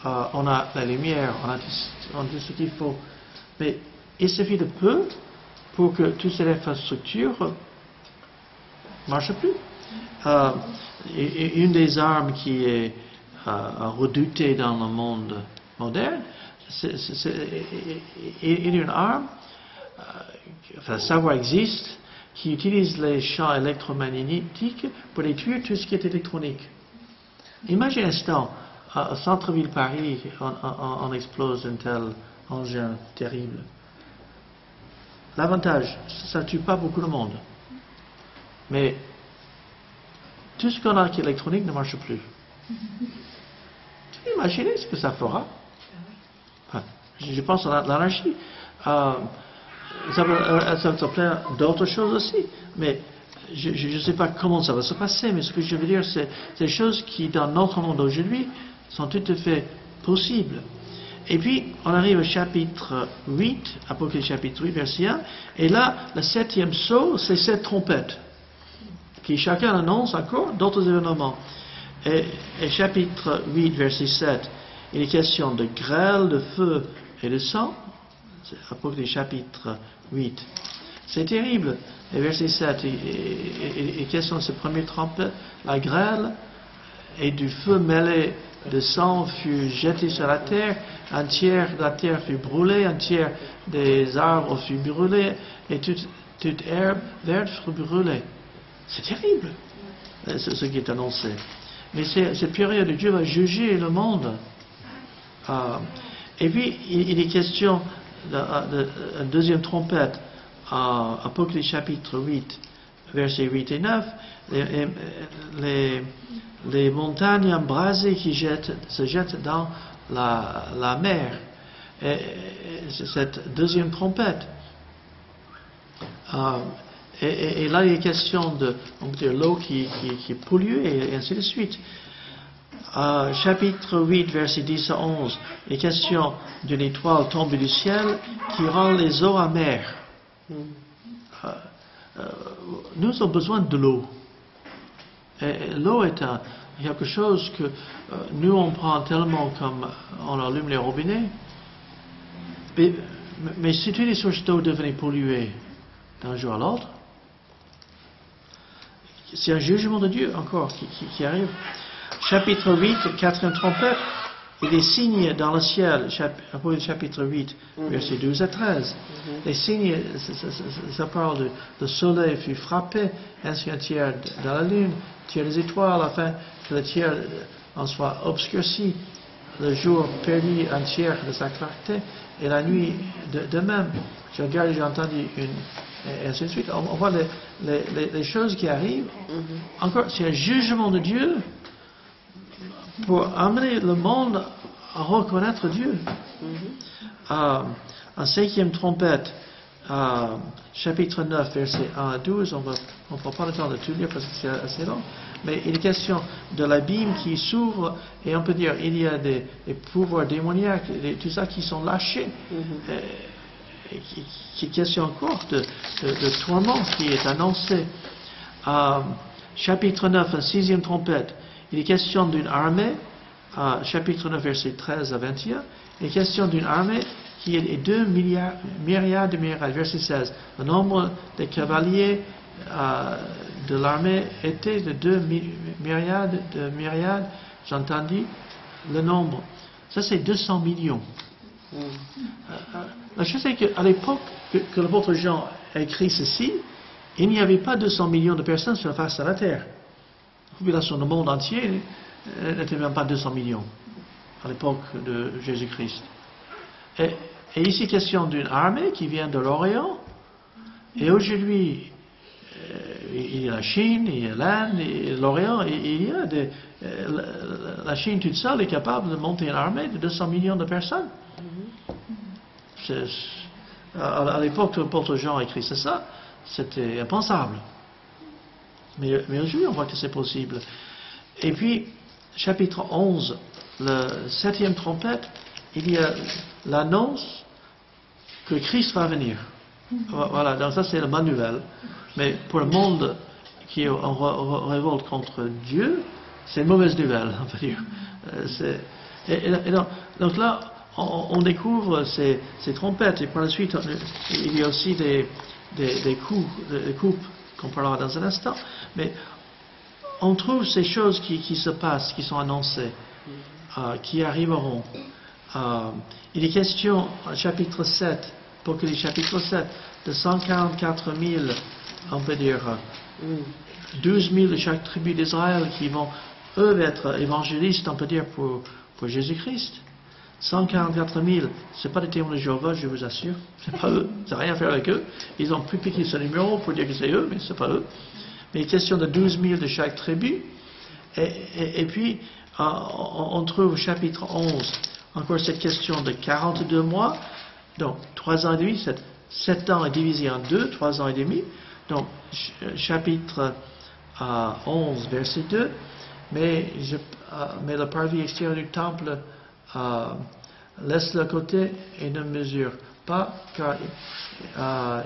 On a la lumière, on a tout ce qu'il faut. Mais il suffit de peu pour que toutes ces infrastructures ne marchent plus. Une des armes qui est redoutée dans le monde moderne, il y a une arme, enfin, savoir existe, qui utilise les champs électromagnétiques pour détruire tout ce qui est électronique. Imagine un instant, au centre-ville Paris, on explose un tel engin terrible. L'avantage, ça ne tue pas beaucoup de monde. Mais tout ce qu'on a qui est électronique ne marche plus. Tu peux imaginer ce que ça fera? Enfin, je pense à l'anarchie. Ça peut plein d'autres choses aussi, mais je ne sais pas comment ça va se passer, mais ce que je veux dire, c'est des choses qui, dans notre monde d'aujourd'hui, sont tout à fait possibles. Et puis, on arrive au chapitre 8, Apocalypse chapitre 8, verset 1, et là, le 7e sceau, c'est 7 trompettes, qui chacun annonce encore d'autres événements. Et chapitre 8, verset 7, il est question de grêle, de feu et de sang. C'est Apocalypse chapitre 8. C'est terrible. Et verset 7, il est question de ce premier trompette, la grêle et du feu mêlé de sang fut jeté sur la terre, un tiers de la terre fut brûlé, un tiers des arbres fut brûlé, et toute herbe verte fut brûlée. C'est terrible, ce qui est annoncé. Mais cette période où Dieu va juger le monde. Et puis, il est question d'une deuxième trompette, Apocalypse chapitre 8, versets 8 et 9, les montagnes embrasées qui se jettent dans la mer. Et cette deuxième trompette. Et là, il est question de l'eau qui est polluée et ainsi de suite. Chapitre 8, verset 10 à 11, il est question d'une étoile tombée du ciel qui rend les eaux amères. Nous avons besoin de l'eau. Et l'eau est quelque chose que nous on prend tellement comme on allume les robinets. Mais si toutes les sources d'eau devenaient polluées d'un jour à l'autre, c'est un jugement de Dieu encore qui arrive. Chapitre 8, 4e trompette, et des signes dans le ciel, chapitre 8, versets 12 à 13. Les signes, ça parle le soleil fut frappé, ainsi un tiers dans la lune, un tiers des étoiles, afin que le tiers en soit obscurci, le jour perdu un tiers de sa clarté, et la nuit de même. Je regarde, j'ai entendu et ainsi de suite. On voit les choses qui arrivent. Encore, c'est un jugement de Dieu pour amener le monde à reconnaître Dieu. En 5e trompette, chapitre 9, versets 1 à 12, on ne prend pas le temps de tout lire parce que c'est assez long, mais il est question de l'abîme qui s'ouvre, et on peut dire il y a des pouvoirs démoniaques, tout ça qui sont lâchés. Qui est question encore de tourment qui est annoncé. Chapitre 9, 6e trompette, il est question d'une armée, chapitre 9, verset 13 à 21, il est question d'une armée qui est 2 myriades de myriades, verset 16. Le nombre des cavaliers de l'armée était de 2 myriades de myriades, j'ai entendu le nombre. Ça, c'est 200 millions. La chose est qu'à l'époque que l'apôtre Jean a écrit ceci, il n'y avait pas 200 millions de personnes sur la face de la terre. La population du monde entier n'était même pas 200 millions. à l'époque de Jésus-Christ. Et ici, question d'une armée qui vient de l'Orient. Et aujourd'hui, il y a la Chine, il y a l'Inde, l'Orient, il y a la Chine toute seule est capable de monter une armée de 200 millions de personnes. À l'époque où l'apôtre Jean a écrit ça, c'était impensable. Mais aujourd'hui, on voit que c'est possible. Et puis, chapitre 11, la 7e trompette, il y a l'annonce que Christ va venir. Voilà, donc ça c'est le manuel. Mais pour le monde qui est en révolte contre Dieu, c'est une mauvaise nouvelle, on peut dire. Donc là, on découvre ces trompettes, et par la suite, il y a aussi des coupes qu'on parlera dans un instant. Mais on trouve ces choses qui se passent, qui sont annoncées, qui arriveront. Il est question, chapitre 7, Apocalypse chapitre 7, de 144 000, on peut dire, 12 000 de chaque tribu d'Israël qui vont, eux, être évangélistes, on peut dire, pour Jésus-Christ. 144 000, ce n'est pas des témoins de Jéhovah, je vous assure. C'est pas eux, ça n'a rien à faire avec eux. Ils ont pu piquer ce numéro pour dire que c'est eux, mais ce n'est pas eux. Mais il est question de 12 000 de chaque tribu. Et puis, on trouve au chapitre 11, encore cette question de 42 mois. Donc, 3 ans et demi, 7 ans est divisé en 2, 3 ans et demi. Donc, chapitre 11, verset 2. Mais le parvis extérieur du temple laisse le côté et ne mesure pas, car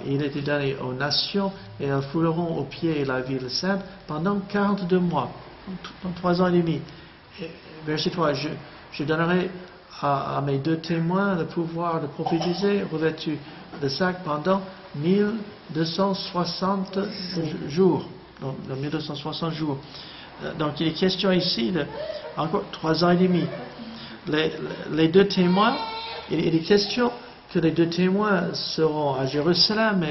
il était donné aux nations et elles fouleront aux pieds la ville sainte pendant 42 mois, donc 3 ans et demi. Et, verset 3, je donnerai à mes 2 témoins le pouvoir de prophétiser revêtus de sac pendant 1260 jours. Donc 1260 jours. Donc il est question ici de encore 3 ans et demi. Les 2 témoins, il est question que les 2 témoins seront à Jérusalem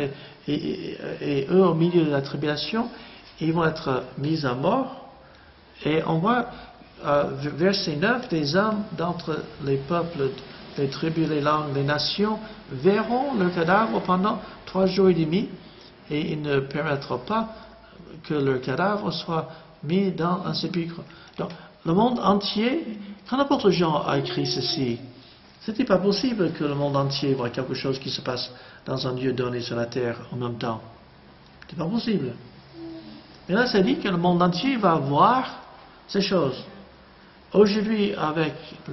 et eux au milieu de la tribulation, ils vont être mis à mort. Et on voit verset 9, des hommes d'entre les peuples, les tribus, les langues, les nations verront leur cadavre pendant 3 jours et demi, et il ne permettra pas que leur cadavre soit mis dans un sépulcre. Donc, le monde entier, quand l'apôtre Jean a écrit ceci, c'était pas possible que le monde entier voit quelque chose qui se passe dans un Dieu donné sur la terre en même temps. C'était pas possible. Mais là, ça dit que le monde entier va voir ces choses. Aujourd'hui, avec que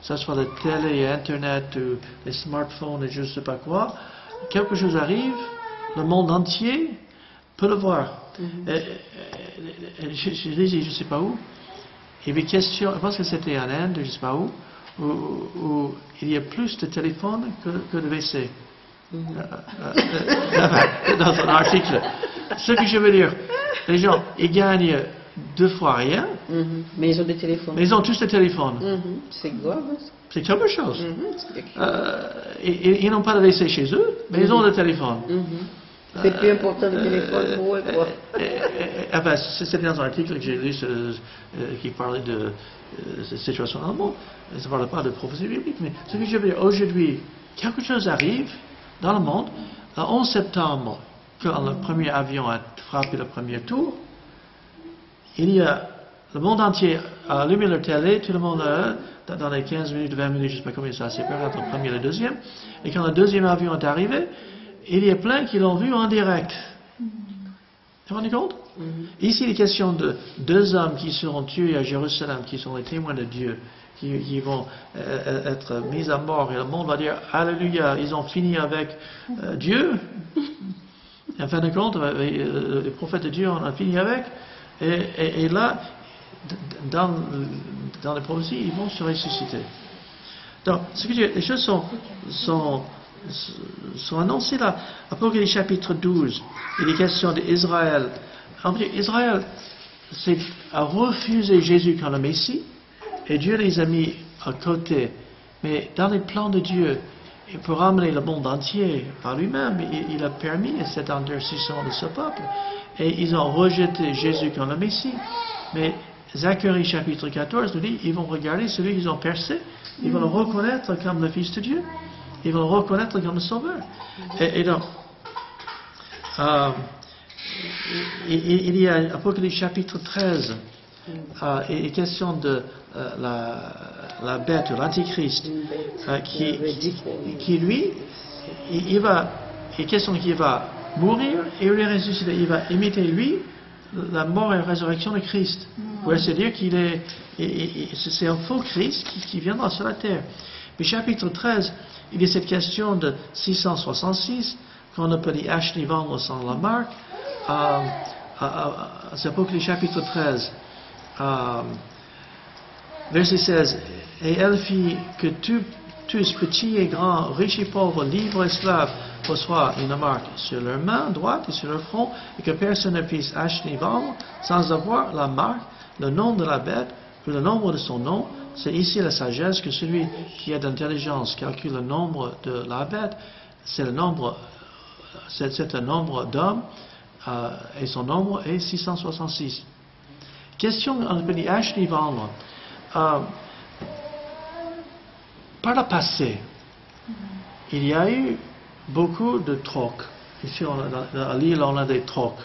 ce soit la télé et Internet ou les smartphones et je ne sais pas quoi, quelque chose arrive, le monde entier peut le voir. Je disais, je ne sais pas où, il y avait question, je pense que c'était en Inde, je ne sais pas où il y a plus de téléphones que de WC. Dans un article. Ce que je veux dire, les gens, ils gagnent 2 fois rien. Mais ils ont des téléphones. Mais ils ont tous des téléphones. C'est grave. C'est quelque chose. Ils n'ont pas de WC chez eux, mais ils ont des téléphones. C'est plus important le téléphone pour eux, quoi. Enfin, c'était dans un article que j'ai lu qui parlait de cette situation dans le monde. Ça ne parlait pas de prophétie biblique, mais ce que je veux dire, aujourd'hui, quelque chose arrive dans le monde. Le 11 septembre, quand le premier avion a frappé le premier tour, il y a le monde entier a allumé leur télé, tout le monde dans les 15 minutes, 20 minutes, je ne sais pas combien ça a séparé entre le premier et le deuxième. Et quand le deuxième avion est arrivé, il y a plein qui l'ont vu en direct. Vous vous rendez compte? Ici, il est question de 2 hommes qui seront tués à Jérusalem, qui sont les témoins de Dieu, qui vont être mis à mort, et le monde va dire Alléluia, ils ont fini avec Dieu. En fin de compte, les prophètes de Dieu, on a fini avec. Et là, dans les prophéties, ils vont se ressusciter. Donc, ce que les choses sont annoncées là. Apocalypse chapitre 12, il est question d'Israël. Israël a refusé Jésus comme le Messie, et Dieu les a mis à côté. Mais dans les plans de Dieu, pour ramener le monde entier par lui-même, il a permis cet endurcissement de ce peuple. Et ils ont rejeté Jésus comme le Messie. Mais Zacharie chapitre 14 nous dit, ils vont regarder celui qu'ils ont percé, ils vont le reconnaître comme le Fils de Dieu, ils vont le reconnaître comme le Sauveur. Et donc, il y a Apocalypse chapitre 13, et question de la bête, l'Antichrist, qui lui, il va mourir et il va ressusciter, il va imiter lui la mort et la résurrection de Christ. Pour ainsi dire qu'il est, c'est un faux Christ qui viendra sur la terre. Mais chapitre 13, il y a cette question de 666, qu'on appelle acheter, vendre sans la marque. C'est Apocalypse chapitre 13, verset 16. Et elle fit que tous, petits et grands, riches et pauvres, libres et esclaves, reçoivent une marque sur leur main droite et sur leur front, et que personne ne puisse acheter ni vendre sans avoir la marque, le nom de la bête, ou le nombre de son nom. C'est ici la sagesse que celui qui a d'intelligence calcule le nombre de la bête. C'est un nombre d'hommes, et son nombre est 666. Question, on peut dire acheter et vendre. Par le passé, il y a eu beaucoup de trocs. Ici, à l'île, on a des trocs.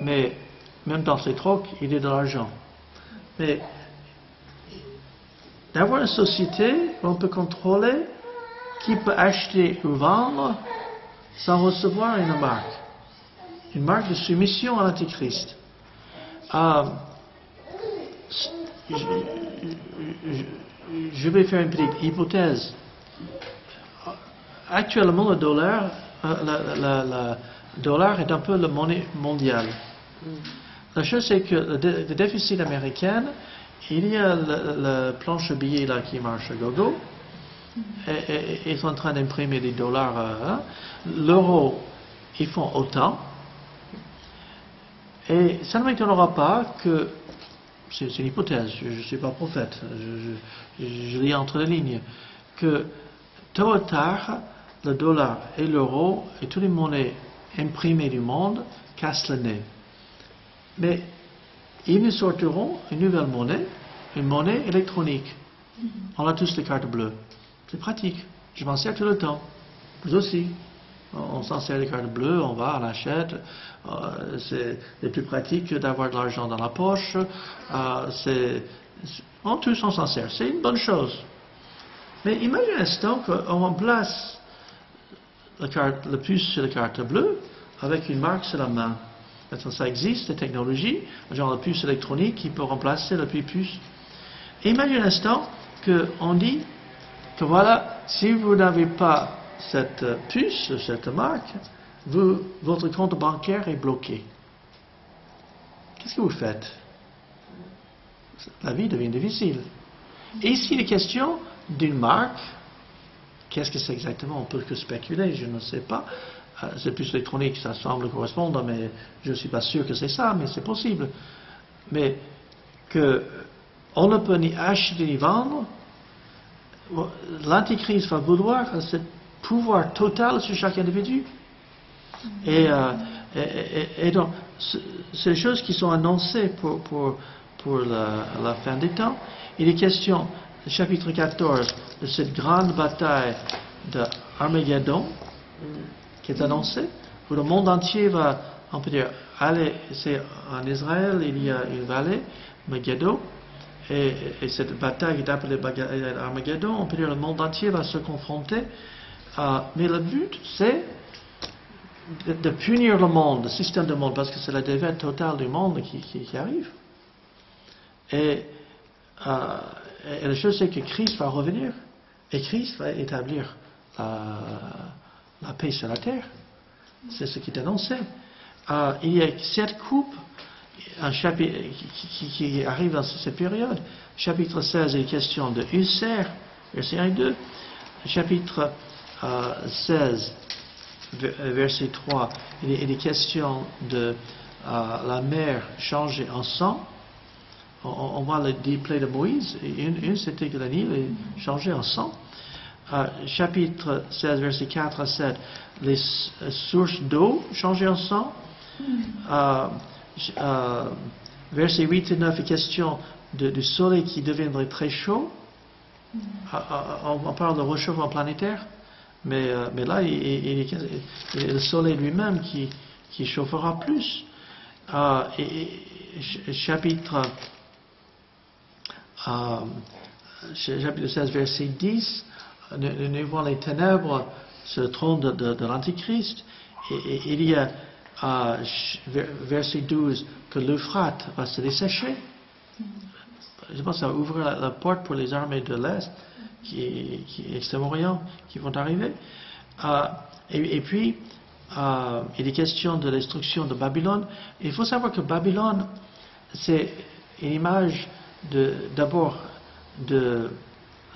Mais même dans ces trocs, il y a de l'argent. Mais d'avoir une société où on peut contrôler qui peut acheter ou vendre sans recevoir une marque de soumission à l'Antichrist. Je vais faire une petite hypothèse. Actuellement, le dollar est un peu la monnaie mondiale. La chose, c'est que le déficit américain, il y a le planche à billets là qui marche à gogo. Et ils sont en train d'imprimer des dollars. L'euro, ils font autant. Et ça ne m'étonnera pas que, c'est une hypothèse, je ne suis pas prophète, je lis entre les lignes, que tôt ou tard, le dollar et l'euro et toutes les monnaies imprimées du monde cassent le nez. Mais ils nous sortiront une nouvelle monnaie, une monnaie électronique. On a tous les cartes bleues. C'est pratique. Je m'en sers tout le temps. Vous aussi. On s'en sert les cartes bleues, on achète. C'est plus pratique que d'avoir de l'argent dans la poche. On s'en sert. C'est une bonne chose. Mais imagine un instant qu'on remplace le puce sur la carte bleue avec une marque sur la main. Maintenant, ça existe, des technologies, genre la puce électronique qui peut remplacer la puce. Et imagine un instant qu'on dit que voilà, si vous n'avez pas cette puce, cette marque, votre compte bancaire est bloqué. Qu'est-ce que vous faites? La vie devient difficile. Et ici, il est question d'une marque. Qu'est-ce que c'est exactement? On peut que spéculer, je ne sais pas. Cette puce électronique, ça semble correspondre, mais je ne suis pas sûr que c'est ça, mais c'est possible. Mais qu'on ne peut ni acheter ni vendre, l'Antichrist va vouloir ce pouvoir total sur chaque individu. Et donc, c'est des choses qui sont annoncées pour la fin des temps. Il est question, chapitre 14, de cette grande bataille d'Armageddon qui est annoncée, où le monde entier va, on peut dire, aller. C'est en Israël, il y a une vallée, Megiddo, et cette bataille est appelée Armageddon. On peut dire que le monde entier va se confronter. Mais le but, c'est de punir le monde, le système du monde, parce que c'est la défaite totale du monde qui arrive. Et la chose, c'est que Christ va revenir, et Christ va établir la paix sur la terre. C'est ce qui est annoncé. Il y a 7 coupes qui arrivent dans cette période. Chapitre 16, il est question de ulcère, verset 1 et 2. Chapitre 16, verset 3, il est question de la mer changée en sang. On voit les 10 plaies de Moïse. Une c'était que la Nil est changée en sang. Chapitre 16, verset 4 à 7, les sources d'eau changées en sang. versets 8 et 9 est question du soleil qui deviendrait très chaud. On parle de réchauffement planétaire, mais là, il est le soleil lui-même qui chauffera plus. Chapitre 16, verset 10, nous voyons les ténèbres sur le trône de l'Antichrist. Et il y a verset 12 que l'Euphrate va se dessécher. Je pense que ça va ouvrir la porte pour les armées de l'Est, qui Extrême-Orient, qui vont arriver. Et puis, il est question de la destruction de Babylone. Il faut savoir que Babylone, c'est une image d'abord d'un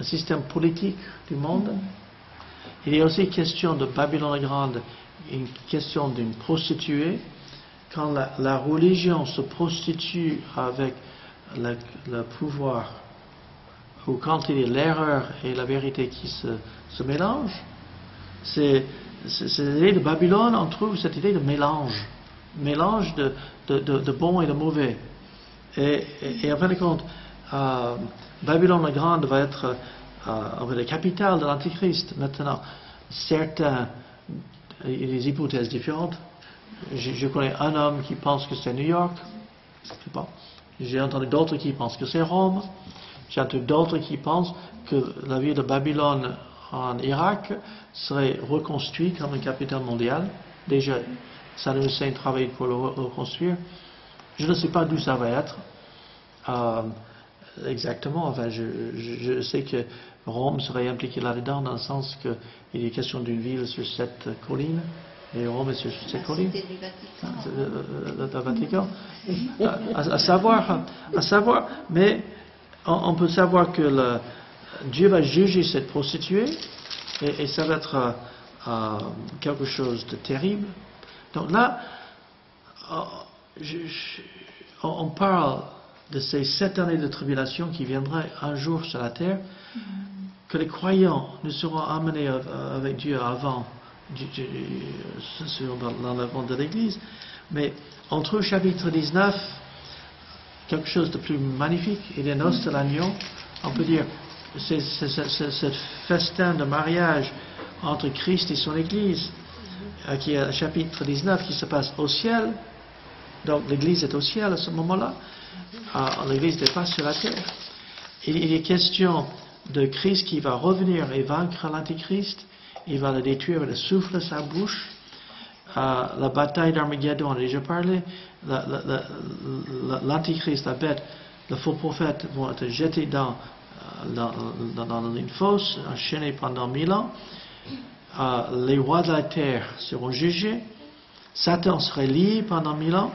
système politique du monde. Il est aussi question de Babylone la Grande, une question d'une prostituée. Quand la religion se prostitue avec le pouvoir, ou quand il y a l'erreur et la vérité qui se mélangent, c'est l'idée de Babylone, on trouve cette idée de mélange de bon et de mauvais. Et en fin de compte, Babylone la Grande va être la capitale de l'Antichrist. Maintenant, certains, il y a des hypothèses différentes. Je connais un homme qui pense que c'est New York. Je sais pas. J'ai entendu d'autres qui pensent que c'est Rome. J'ai entendu d'autres qui pensent que la ville de Babylone en Irak serait reconstruite comme une capitale mondiale. Déjà, Saddam Hussein travaille pour le reconstruire. Je ne sais pas d'où ça va être. Exactement. Enfin, je sais que Rome serait impliquée là-dedans dans le sens qu'il est question d'une ville sur cette colline. Et Rome est sur cette colline. Le Vatican. À savoir, mais on peut savoir que Dieu va juger cette prostituée et ça va être quelque chose de terrible. Donc là, on parle de ces 7 années de tribulation qui viendraient un jour sur la terre, que les croyants ne seront amenés avec Dieu avant l'enlèvement de l'Église. Mais entre chapitre 19, quelque chose de plus magnifique, et les noces de l'agneau, on peut dire, c'est ce festin de mariage entre Christ et son Église, qui est chapitre 19, qui se passe au ciel. Donc l'Église est au ciel à ce moment-là. L'Église n'est pas sur la terre. Il est question de Christ qui va revenir et vaincre l'Antichrist. Il va le détruire avec le souffle de sa bouche. La bataille d'Armageddon, on a déjà parlé. L'Antichrist, la bête, le faux prophète vont être jetés dans une fosse, enchaînés pendant 1000 ans. Les rois de la terre seront jugés. Satan serait lié pendant 1000 ans.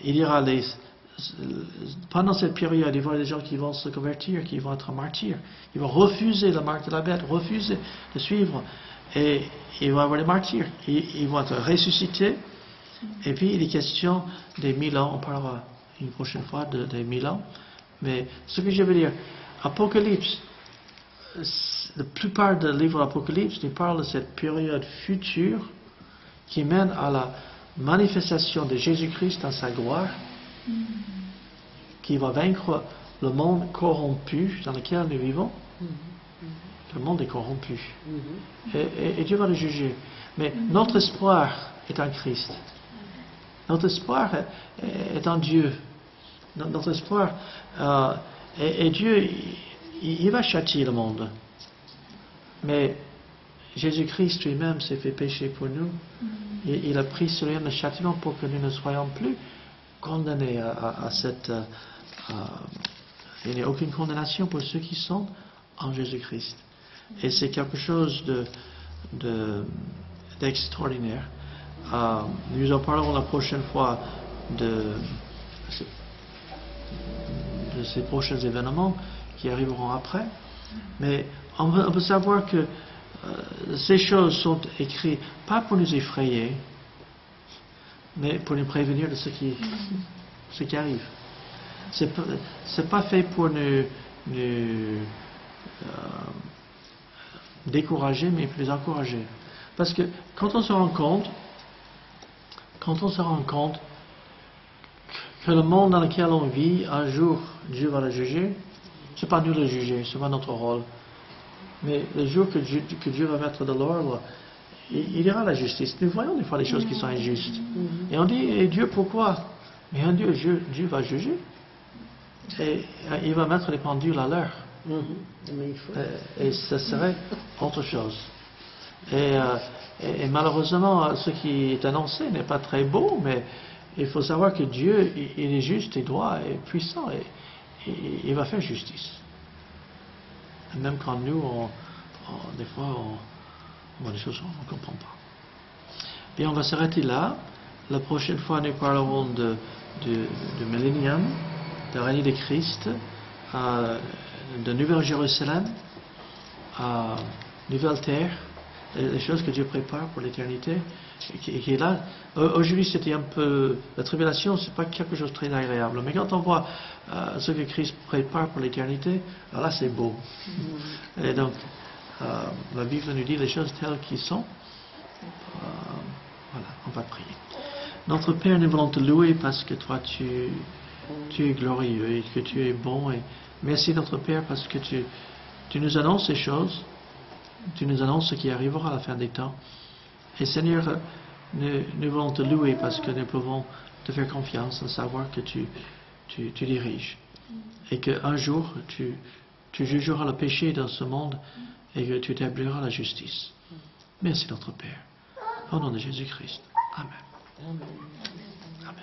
Il y aura pendant cette période, il y aura des gens qui vont se convertir, qui vont être martyrs. Ils vont refuser la marque de la bête, refuser de suivre. Et il va y avoir des martyrs. Ils vont être ressuscités. Et puis, il est question des 1000 ans. On parlera une prochaine fois des 1000 ans. Mais ce que je veux dire, Apocalypse, la plupart des livres d'Apocalypse nous parlent de cette période future qui mène à la manifestation de Jésus-Christ dans sa gloire, qui va vaincre le monde corrompu dans lequel nous vivons. Le monde est corrompu. Et Dieu va le juger. Mais notre espoir est en Christ. Notre espoir est en Dieu. Notre espoir, et Dieu, il va châtier le monde. Mais Jésus-Christ lui-même s'est fait pécher pour nous. Il a pris sur lui le châtiment pour que nous ne soyons plus condamnés à cette... il n'y a aucune condamnation pour ceux qui sont en Jésus-Christ. Et c'est quelque chose d'extraordinaire. Nous en parlerons la prochaine fois de ces prochains événements qui arriveront après. Mais on peut savoir que ces choses sont écrites pas pour nous effrayer, mais pour nous prévenir de ce qui arrive. C'est pas fait pour nous décourager, mais pour nous encourager. Parce que quand on se rend compte que le monde dans lequel on vit, un jour, Dieu va le juger. C'est pas nous le juger, c'est pas notre rôle. Mais le jour que Dieu va mettre de l'ordre, il y aura la justice. Nous voyons des fois des choses qui sont injustes. Et on dit, et Dieu, pourquoi? Mais un Dieu va juger. Et il va mettre les pendules à l'heure. Et ce serait autre chose. Et malheureusement, ce qui est annoncé n'est pas très beau, mais il faut savoir que Dieu, il est juste et droit et puissant, et il va faire justice. Et même quand nous, des fois, on voit des choses qu'on ne comprend pas. Bien, on va s'arrêter là. La prochaine fois, nous parlerons de Millénium, de règne de Christ, de Nouvelle Jérusalem, Nouvelle Terre, les choses que Dieu prépare pour l'éternité, et qui est là. Aujourd'hui, c'était un peu... La tribulation, c'est pas quelque chose de très agréable. Mais quand on voit ce que Christ prépare pour l'éternité, alors là, c'est beau. Et donc, la Bible nous dit les choses telles qu'elles sont. Voilà, on va prier. Notre Père, nous voulons te louer parce que toi, tu es glorieux et que tu es bon. Et merci, notre Père, parce que tu nous annonces ces choses. Tu nous annonces ce qui arrivera à la fin des temps. Et Seigneur, nous voulons te louer parce que nous pouvons te faire confiance en savoir que tu diriges. Et qu'un jour, tu jugeras le péché dans ce monde et que tu établiras la justice. Merci, notre Père. Au nom de Jésus-Christ. Amen. Amen.